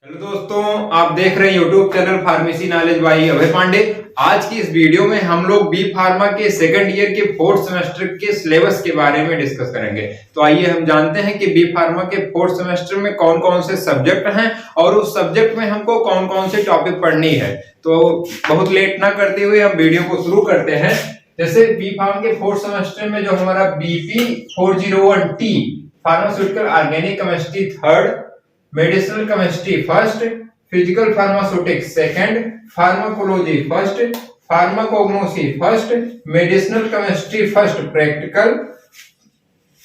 Hello दोस्तों, आप देख रहे हैं YouTube channel pharmacy knowledge by Abhay Pandey. आज की इस वीडियो में हम लोग बी फार्मा के सेकंड ईयर के फोर्थ सेमेस्टर के सिलेबस के बारे में डिस्कस करेंगे। तो आइए हम जानते हैं कि बी फार्मा के फोर्थ सेमेस्टर में कौन कौन से सब्जेक्ट हैं और उस सब्जेक्ट में हमको कौन कौन से टॉपिक पढ़नी है। तो बहुत लेट ना करते हुए हम वीडियो को शुरू करते हैं। जैसे बी फार्म के फोर्थ सेमेस्टर में जो हमारा BP 401T pharmaceutical organic chemistry third, medicinal chemistry first, physical pharmaceutics second, pharmacology first, pharmacognosy first, medicinal chemistry first practical,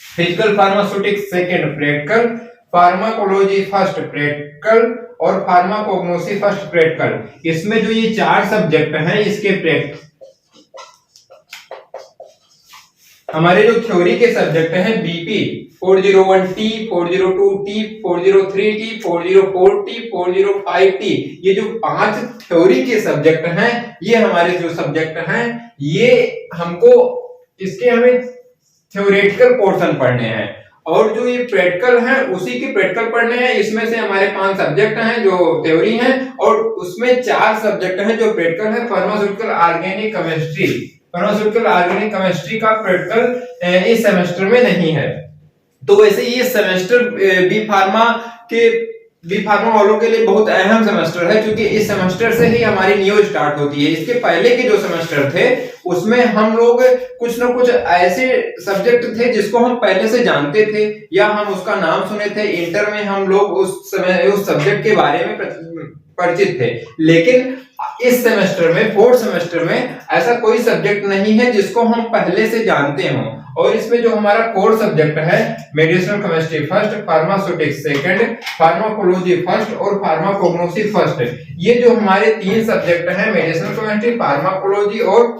physical pharmaceutics second practical, pharmacology first practical और pharmacognosy first practical. इसमें जो ये चार subject हैं इसके practical हमारे जो theory के सब्जेक्ट हैं BP 401T, 402T, 403T, 404T, 405T, ये जो 5 थ्योरी के सब्जेक्ट हैं, ये हमारे जो सब्जेक्ट हैं ये हमको इसके हमें थ्योरेटिकल पोर्शन पढ़ने हैं और जो ये प्रैक्टिकल हैं उसी के प्रैक्टिकल पढ़ने हैं। इसमें से हमारे 5 सब्जेक्ट हैं जो थ्योरी हैं और उसमें 4 सब्जेक्ट हैं जो प्रैक्टिकल है। Pharmaceutical organic chemistry, pharmaceutical organic chemistry का प्रैक्टिकल इस सेमेस्टर में नहीं है। तो वैसे ये सेमेस्टर बी फार्मा वालों के लिए बहुत अहम सेमेस्टर है, क्योंकि इस सेमेस्टर से ही हमारी न्यू स्टार्ट होती है। इसके पहले के जो सेमेस्टर थे उसमें हम लोग कुछ ना कुछ ऐसे सब्जेक्ट थे जिसको हम पहले से जानते थे या हम उसका नाम सुने थे। इंटर में हम लोग उस सब्जेक्ट के बारे में परिचित थे, लेकिन इस सेमेस्टर में फोर्थ सेमेस्टर में ऐसा कोई सब्जेक्ट नहीं है जिसको हम पहले से जानते हों। और इसमें जो हमारा कोर सब्जेक्ट है medicinal chemistry first, pharmaceutics second, pharmacology first और फार्माकोग्नोसी फर्स्ट, ये जो हमारे 3 सब्जेक्ट हैं मेडिसिनल केमिस्ट्री, फार्माकोलॉजी और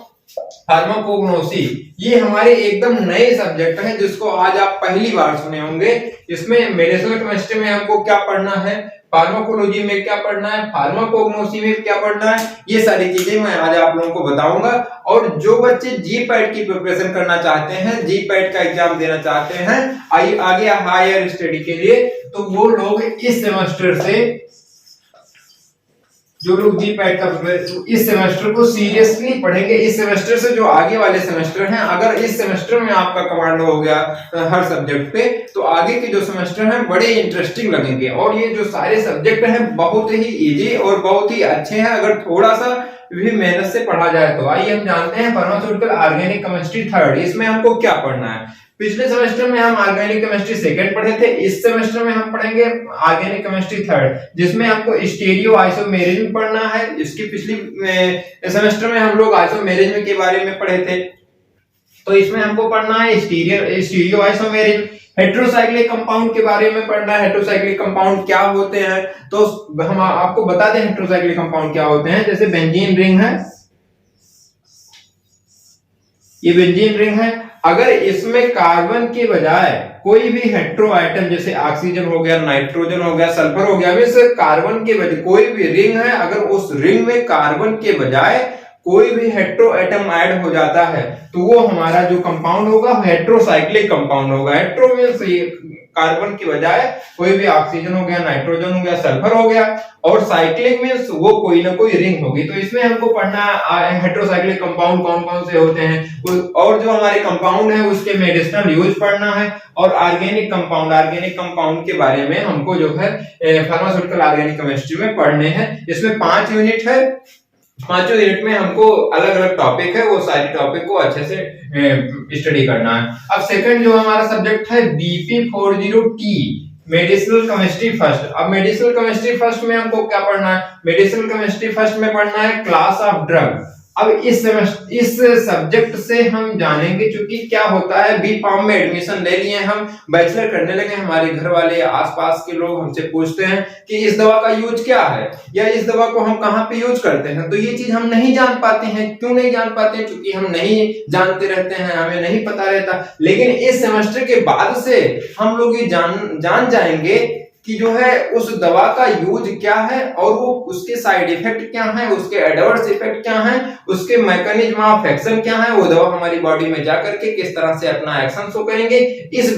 फार्माकोग्नोसी, ये हमारे एकदम नए सब्जेक्ट हैं जिसको आज आप पहली बार सुने होंगे। इसमें मेडिसिनल केमिस्ट्री में हमको क्या पढ़ना है, फार्माकोलॉजी में क्या पढ़ना है, फार्माकोग्नोसी में क्या पढ़ना है, ये सारी चीजें मैं आज आप लोगों को बताऊंगा। और जो बच्चे GPAT की प्रिपरेशन करना चाहते हैं, GPAT का एग्जाम देना चाहते हैं आगे हायर स्टडी के लिए, तो वो लोग इस सेमेस्टर से जो लोग GPAT का इस सेमेस्टर को सीरियसली पढ़ेंगे। इस सेमेस्टर से जो आगे वाले सेमेस्टर हैं, अगर इस सेमेस्टर में आपका कमांड हो गया हर सब्जेक्ट पे, तो आगे के जो सेमेस्टर हैं बड़े इंटरेस्टिंग लगेंगे। और ये जो सारे सब्जेक्ट हैं बहुत ही इजी और बहुत ही अच्छे हैं अगर थोड़ा सा भी मेहनत से पढ़ा जाए तो। आइए हम जानते हैं फार्मास्यूटिकल ऑर्गेनिक केमिस्ट्री थर्ड, इसमें हमको क्या पढ़ना है। पिछले सेमेस्टर में हम ऑर्गेनिक केमिस्ट्री सेकंड पढ़े थे, इस सेमेस्टर में हम पढ़ेंगे ऑर्गेनिक केमिस्ट्री थर्ड, जिसमें हमको स्टीरियो आइसोमेरिज्म पढ़ना है। इसकी पिछली सेमेस्टर में हम लोग आइसोमेरिज्म के बारे में पढ़े थे, तो इसमें हमको पढ़ना है स्टीरियो आइसोमेरिज्म। हेटेरोसाइक्लिक कंपाउंड के बारे में पढ़ना है, हेटेरोसाइक्लिक कंपाउंड क्या होते हैं। तो हम आपको बता दें हेटेरोसाइक्लिक कंपाउंड क्या होते हैं। जैसे बेंजीन रिंग है, ये बेंजीन रिंग है, अगर इसमें कार्बन के बजाय कोई भी हेटेरो आइटम जैसे ऑक्सीजन हो गया, नाइट्रोजन हो गया, सल्फर हो गया, वैसे कार्बन के बजाय कोई भी रिंग है, अगर उस रिंग में कार्बन के बजाय कोई भी हेटेरो एटम ऐड हो जाता है तो वो हमारा जो कंपाउंड होगा हेटेरोसाइक्लिक कंपाउंड होगा। हेटेरो मींस कार्बन की बजाय कोई भी ऑक्सीजन हो गया, नाइट्रोजन हो गया, सल्फर हो गया, और साइक्लिक मींस वो कोई ना कोई रिंग होगी। तो इसमें हमको पढ़ना है हेटेरोसाइक्लिक कंपाउंड कौन कौन से होते हैं, और जो हमारे कंपाउंड है उसके मेडिसिनल यूज पढ़ना है। और ऑर्गेनिक कंपाउंड के बारे में हमको जो है फार्मास्यूटिकल ऑर्गेनिक केमिस्ट्री में पढ़ने हैं। इसमें 5 यूनिट है, 5 यूनिट में हमको अलग अलग टॉपिक है, वो सारी टॉपिक को अच्छे से स्टडी करना है। अब सेकंड जो हमारा सब्जेक्ट है BP 40T medicinal chemistry first. अब मेडिसिनल केमिस्ट्री फर्स्ट में हमको क्या पढ़ना है, मेडिसिनल केमिस्ट्री फर्स्ट में पढ़ना है क्लास ऑफ ड्रग। अब इस सब्जेक्ट से हम जानेंगे क्योंकि क्या होता है, बी फार्म में एडमिशन ले लिए, हम बैचलर करने लगे, हमारे घर वाले आसपास के लोग हमसे पूछते हैं कि इस दवा का यूज क्या है या इस दवा को हम कहाँ पे यूज करते हैं। तो ये चीज हम नहीं जान पाते हैं। क्यों नहीं जान पाते? क्योंकि हम नहीं जानते रहते हैं, हमें नहीं पता रहता। लेकिन इस सेमेस्टर के बाद से हम लोग ये जान जाएंगे कि जो है उस दवा का यूज क्या है और वो उसके साइड इफेक्ट क्या है, उसके एडवर्स इफेक्ट क्या है, उसके मैकेनिज्म ऑफ एक्शन क्या है, वो दवा हमारी बॉडी में जाकर के किस तरह से अपना एक्शन शो करेंगे। इस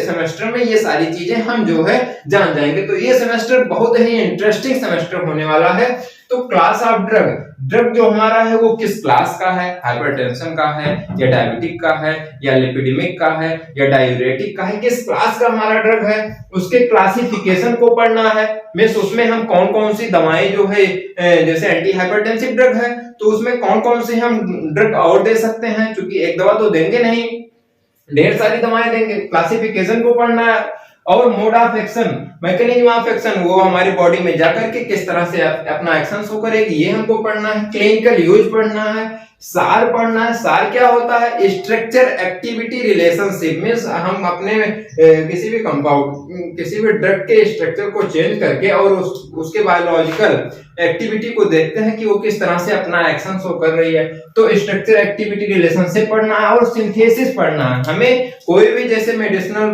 सेमेस्टर में ये सारी चीजें हम जो है जान जाएंगे। तो ये सेमेस्टर बहुत ही इंटरेस्टिंग सेमेस्टर होने वाला है। तो क्लास ऑफ ड्रग जो हमारा है वो किस क्लास का है, हाइपरटेंशन का है या डायबिटिक का है या लिपिडेमिक का है या डायूरेटिक का है, किस क्लास का हमारा ड्रग है, उसके क्लासिफिकेशन को पढ़ना है। मींस उसमें हम कौन कौन सी दवाएं जो है जैसे एंटी हाइपरटेंसिव ड्रग है तो उसमें कौन कौन से हम ड्रग और दे सकते हैं, क्योंकि एक दवा तो देंगे नहीं, ढेर सारी दवाएं देंगे। क्लासिफिकेशन को पढ़ना है और mode of action, mechanism of action, वो हमारी बॉडी में जाकर के किस तरह से अपना एक्शन शो करेगी, ये हमको पढ़ना है। क्लिनिकल यूज पढ़ना है, सार पढ़ना है। सार क्या होता है, स्ट्रक्चर एक्टिविटी रिलेशनशिप। मींस हम अपने किसी भी कंपाउंड किसी भी ड्रग के स्ट्रक्चर को चेंज करके और उसके बायोलॉजिकल एक्टिविटी को देखते हैं कि वो किस तरह से अपना एक्शन शो कर रही है। तो स्ट्रक्चर एक्टिविटी रिलेशनशिप पढ़ना है और सिंथेसिस पढ़ना है। हमें कोई भी जैसे मेडिसिनल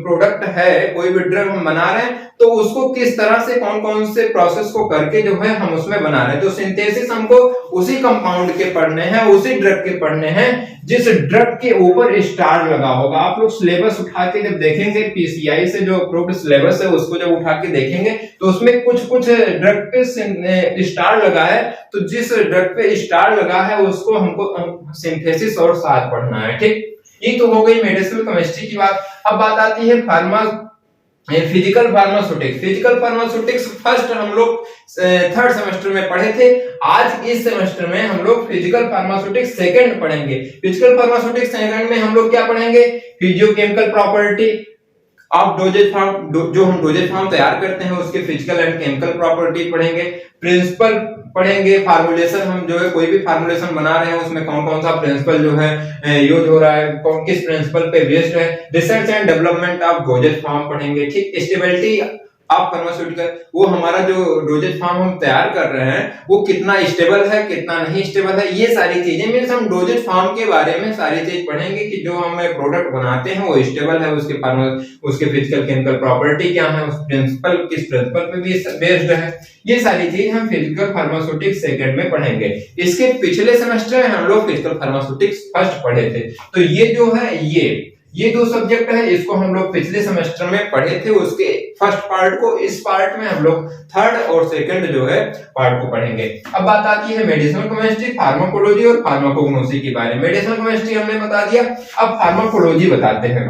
प्रोडक्ट है, कोई भी ड्रग हम बना रहे हैं तो उसको किस तरह से कौन कौन से प्रोसेस को करके जो है हम उसमें बना रहे हैं। तो सिंथेसिस हमको उसी कंपाउंड के पढ़ने हैं, उसी ड्रग के पढ़ने हैं जिस ड्रग के ऊपर स्टार लगा होगा। आप लोग सिलेबस उठा के जब देखेंगे, पीसीआई से जो अप्रूव्ड सिलेबस है उसको जब उठा के देखेंगे तो उसमें कुछ कुछ ड्रग पे स्टार लगा है, तो जिस ड्रग पे स्टार लगा है उसको हमको सिंथेसिस और सार पढ़ना है। ठीक, ये तो हो गई मेडिसिनल केमिस्ट्री की बात। अब बात आती है physical pharmaceutics. Physical pharmaceutics first हम लोग थर्ड सेमेस्टर में पढ़े थे। आज इस सेमेस्टर में हम लोग फिजिकल फार्मास्यूटिक्स सेकंड पढ़ेंगे। फिजिकल फार्मास्यूटिक्स सेकंड में हम लोग क्या पढ़ेंगे, physicochemical property of dosage form, जो हम डोजेज फॉर्म तैयार करते हैं उसके फिजिकल एंड केमिकल प्रॉपर्टी पढ़ेंगे। प्रिंसिपल पढ़ेंगे, फार्मूलेशन, हम जो है कोई भी फार्मूलेशन बना रहे हैं उसमें कौन कौन सा प्रिंसिपल जो है यूज हो रहा है, कौन किस प्रिंसिपल पे बेस्ड है। Research and development of dosage form पढ़ेंगे। ठीक, स्टेबिलिटी ऑफ फार्मास्यूटिकल, वो हमारा जो डोजेज फॉर्म हम तैयार कर रहे हैं वो कितना स्टेबल है, कितना नहीं स्टेबल है, ये सारी चीजें। मींस हम डोजेज फॉर्म के बारे में सारी चीज पढ़ेंगे कि जो हम प्रोडक्ट बनाते हैं वो स्टेबल है, उसके फिजिकल केमिकल प्रॉपर्टी क्या है, उस प्रिंसिपल किस प्रिंसिपल पे बेस्ड है, ये सारी चीज हम फिजिकल फार्मास्यूटिक्स सेकंड में पढ़ेंगे। इसके पिछले सेमेस्टर में हम लोग फिजिकल फार्मास्यूटिक्स फर्स्ट पढ़े थे। तो ये जो है ये दो सब्जेक्ट है, इसको हम लोग पिछले सेमेस्टर में पढ़े थे, उसके फर्स्ट पार्ट को। इस पार्ट में हम लोग थर्ड और सेकंड जो है पार्ट को पढ़ेंगे। अब बात आती है मेडिसिनल केमिस्ट्री, फार्माकोलॉजी और फार्माकोग्नोसी के बारे में। मेडिसिनल केमिस्ट्री हमने बता दिया, अब फार्माकोलॉजी बताते हैं।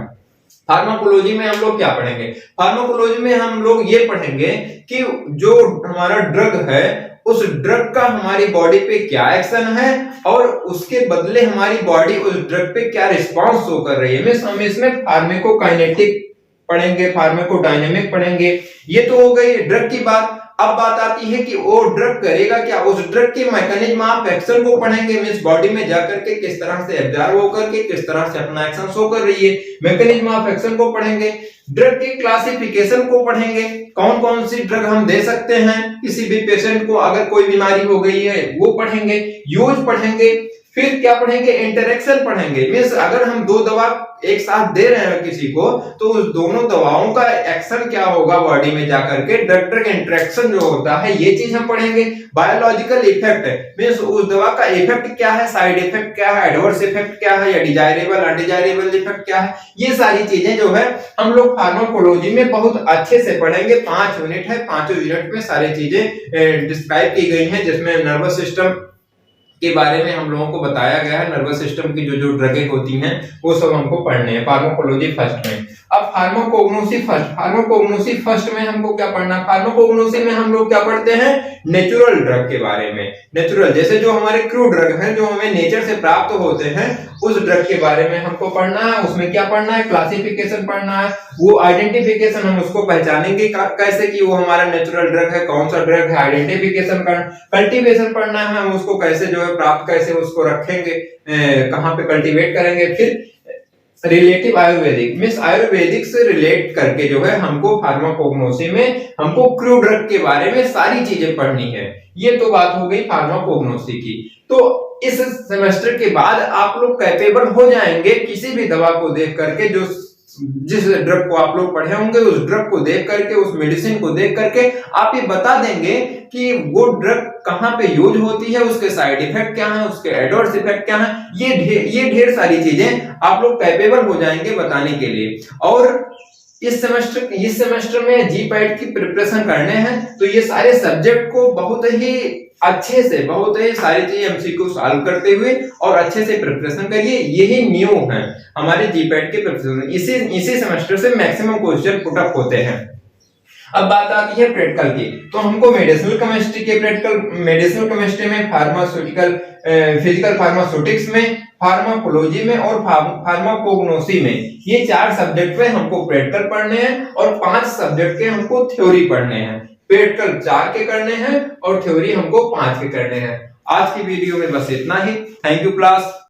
फार्माकोलॉजी में हम लोग क्या पढ़ेंगे, फार्माकोलॉजी में हम लोग ये पढ़ेंगे कि जो हमारा ड्रग है उस ड्रग का हमारी बॉडी पे क्या एक्शन है और उसके बदले हमारी बॉडी उस ड्रग पे क्या रिस्पांस शो कर रही है। हम इसमें फार्माकोकाइनेटिक पढ़ेंगे, फार्माकोडायनेमिक पढ़ेंगे। ये तो हो गई ड्रग की बात। अब बात आती है कि वो ड्रग करेगा क्या, उस ड्रग के मैकेनिज्म ऑफ एक्शन को पढ़ेंगे। मींस बॉडी में जाकर के किस तरह से एब्जॉर्ब होकर के किस तरह से अपना एक्शन शो कर रही है, मैकेनिज्म ऑफ एक्शन को पढ़ेंगे। ड्रग की क्लासिफिकेशन को पढ़ेंगे, कौन कौन सी ड्रग हम दे सकते हैं किसी भी पेशेंट को अगर कोई बीमारी हो गई है, वो पढ़ेंगे। यूज पढ़ेंगे, फिर क्या पढ़ेंगे, इंटरेक्शन पढ़ेंगे। मींस अगर हम दो दवा एक साथ दे रहे हैं किसी को तो उस दोनों दवाओं का एक्शन क्या होगा बॉडी में जाकर के, ड्रग ड्रग इंटरेक्शन जो होता है ये चीज हम पढ़ेंगे। बायोलॉजिकल इफेक्ट है, मींस उस दवा का इफेक्ट क्या है, साइड इफेक्ट क्या है, एडवर्स इफेक्ट क्या है या डिजायरेबल अनडिजायरेबल इफेक्ट क्या है, ये सारी चीजें जो है हम लोग फार्माकोलॉजी में बहुत अच्छे से पढ़ेंगे। 5 यूनिट है, 5 यूनिट में सारी चीजें डिस्क्राइब की गई हैं, जिसमें नर्वस सिस्टम के बारे में हम लोगों को बताया गया है। नर्वस सिस्टम की जो ड्रगें होती हैं वो सब हमको पढ़ने हैं फार्माकोलॉजी फर्स्ट में। अब फार्माकोग्नोसी फर्स्ट में हमको क्या पढ़ना, फार्माकोग्नोसी में हम लोग क्या पढ़ते हैं, नेचुरल ड्रग के बारे में। नेचुरल जैसे जो हमारे क्रू ड्रग हैं जो हमें नेचर से प्राप्त होते हैं उस ड्रग के बारे में हमको पढ़ना है। उसमें क्या पढ़ना है, क्लासिफिकेशन पढ़ना है, वो आइडेंटिफिकेशन हम उसको पहचानेंगे कैसे कि वो हमारा नेचुरल ड्रग है, कौन सा ड्रग है, आइडेंटिफिकेशन करना। कल्टीवेशन पढ़ना है, हम उसको कैसे जो है प्राप्त कैसे उसको रखेंगे, कहाँ पे कल्टीवेट करेंगे। फिर रिलेटिव आयुर्वेदिक, मींस आयुर्वेदिक से रिलेट करके जो है हमको फार्माकोग्नोसी में हमको क्रू ड्रग के बारे में सारी चीजें पढ़नी है। ये तो बात हो गई फार्माकोग्नोसी की। तो इस सेमेस्टर के बाद आप लोग कैपेबल हो जाएंगे किसी भी दवा को देख करके जो जिस ड्रग को आप लोग पढ़े होंगे उस ड्रग को देख करके, उस मेडिसिन को देख करके आप ये बता देंगे कि वो ड्रग कहाँ पे यूज होती है, उसके साइड इफेक्ट क्या है, उसके एडवर्स इफेक्ट क्या है, ये ढेर सारी चीजें आप लोग कैपेबल हो जाएंगे बताने के लिए। और इस सेमेस्टर में जीपैट की प्रिपरेशन करने हैं तो ये सारे सब्जेक्ट को बहुत ही अच्छे से, बहुत ही सारी चीजें एमसीक्यू सॉल्व करते हुए और अच्छे से प्रिपरेशन करिए। यही न्यू है हमारे जीपैट के प्रिपरेशन, इसी सेमेस्टर से मैक्सिमम क्वेश्चन पुट अप होते हैं। अब बात आती है प्रैक्टिकल की, तो हमको मेडिसिनल केमिस्ट्री के प्रैक्टिकल, मेडिसिनल केमिस्ट्री में, फार्मास्यूटिकल, फिजिकल फार्मास्यूटिक्स में, फार्माकोलॉजी में और फार्माकोग्नोसी में, ये 4 सब्जेक्ट में हमको प्रैक्टिकल पढ़ने हैं और 5 सब्जेक्ट के हमको थ्योरी पढ़ने हैं। प्रैक्टिकल 4 के करने हैं और थ्योरी हमको 5 के करने हैं। आज की वीडियो में बस इतना ही। Thank you class.